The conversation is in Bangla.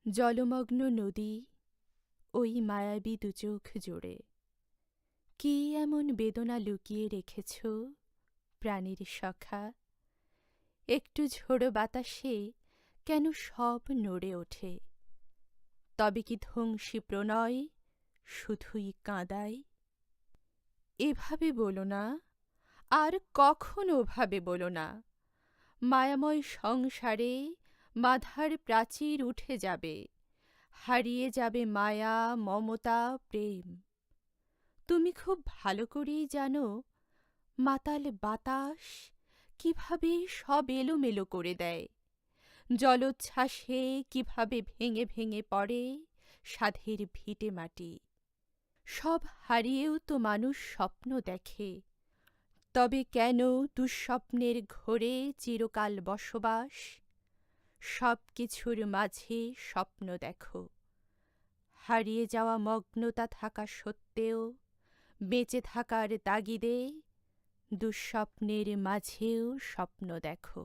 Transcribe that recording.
জলমগ্ন নদী ওই মায়াবী দুচোখ জোড়ে কি এমন বেদনা লুকিয়ে রেখেছ প্রাণের সখা। একটু ঝোড়ো বাতাসে কেন সব নড়ে ওঠে, তবে কি ধ্বংসী প্রণয় শুধুই কাঁদায়। এভাবে বলো না, আর কখনো ওভাবে বলো না। মায়াময় সংসারে বাধার প্রাচীর উঠে যাবে, হারিয়ে যাবে মায়া মমতা প্রেম। তুমি খুব ভালো করেই জানো মাতাল বাতাস কিভাবে সব এলোমেলো করে দেয়, জলোচ্ছ্বাসে কিভাবে ভেঙে ভেঙে পড়ে সাধের ভিটে মাটি। সব হারিয়েও তো মানুষ স্বপ্ন দেখে, তবে কেন দুঃস্বপ্নের ঘোরে চিরকাল বসবাস। সব কিছুর মাঝে স্বপ্ন দেখো, হারিয়ে যাওয়া মগ্নতা থাকা সত্ত্বেও বেঁচে থাকার তাগিদে দুঃস্বপ্নের মাঝেও স্বপ্ন দেখো।